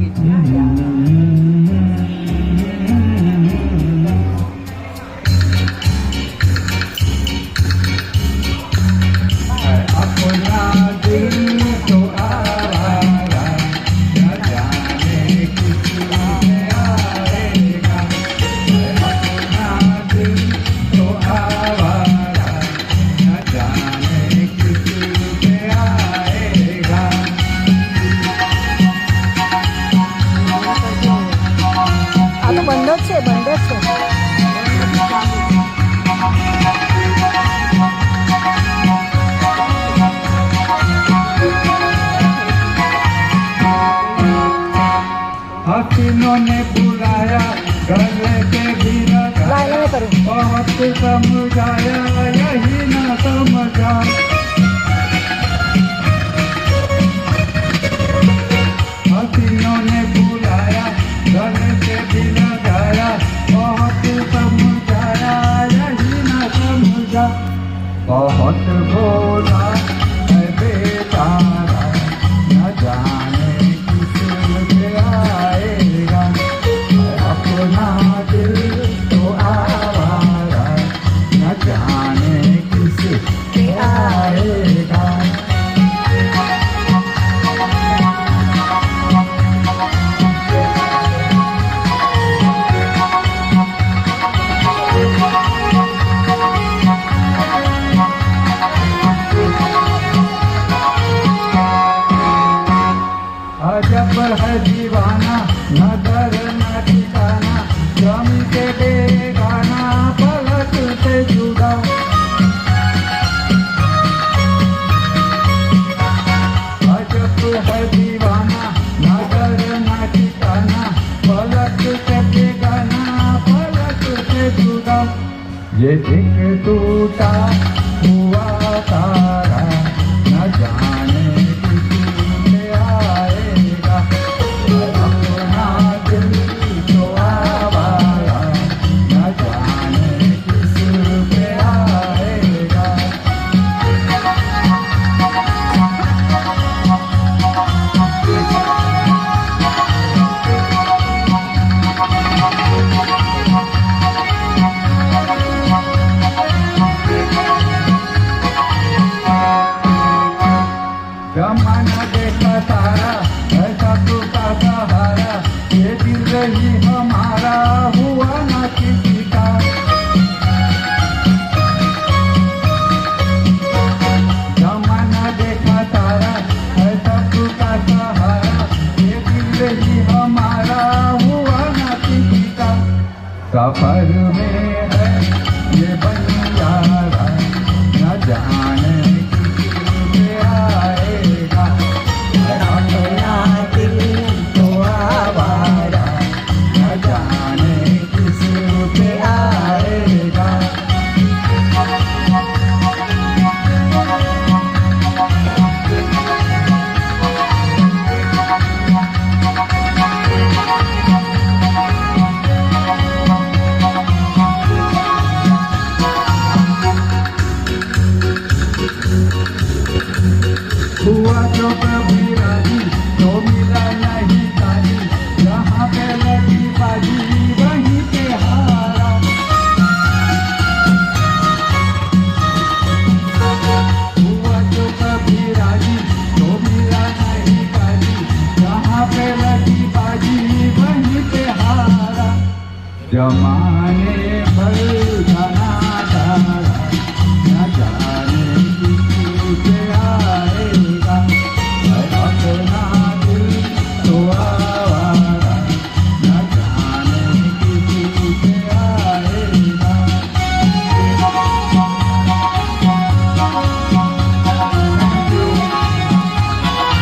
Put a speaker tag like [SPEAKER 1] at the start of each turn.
[SPEAKER 1] घ्यायची ना या.
[SPEAKER 2] अपना दिल तो आवारा न जाने किस में आएगा. अपना दिल तो आवारा न जाने किस में आएगा.
[SPEAKER 3] આ તો બંધ જ છે, બંધ જ છે.
[SPEAKER 2] हसीनों ने बुलाया गले के भी
[SPEAKER 3] लाइन में करूँ.
[SPEAKER 2] बहुत समझाया यही न समझा. हसीनों ने बुलाया गले से भी लगाया बहुत समझाया यही न समझा. बहुत भोला है बेचारा न जाने किस से आएगा. अपना दिल तो आवारा न जाने किस से आएगा. अजब है दीवाना न डर न ठिकाना स्वामी के बेगाना पलक से जुड़ा. अजब है दीवाना न डर न ठिकाना पलक से बेगाना पलक से जुड़ा. ये एक टूटा हुआ तारा न जाने किस में आएगा. अपना दिल तो आवारा न जाने किस में आएगा. जमाना देखा सारा ऐसा टूटा सहारा ये दिल ही हमारा हुआ न किसी का. जमाना देखा सारा ऐसा टूटा सहारा ये दिल ही हमारा हुआ न किसी का. सफर में है ये बंजारा न जाने किस में आएगा. अपना दिल तो आवारा न जाने किस में आएगा. हुआ तो कभी राजी तो मिला नहीं ताजी. जहाँ पे लगी बाजी वहीं पे हारा. हुआ तो कभी राजी तो मिला नहीं ताजी. जहाँ पे लगी बाजी वहीं पे हारा. जमाने भर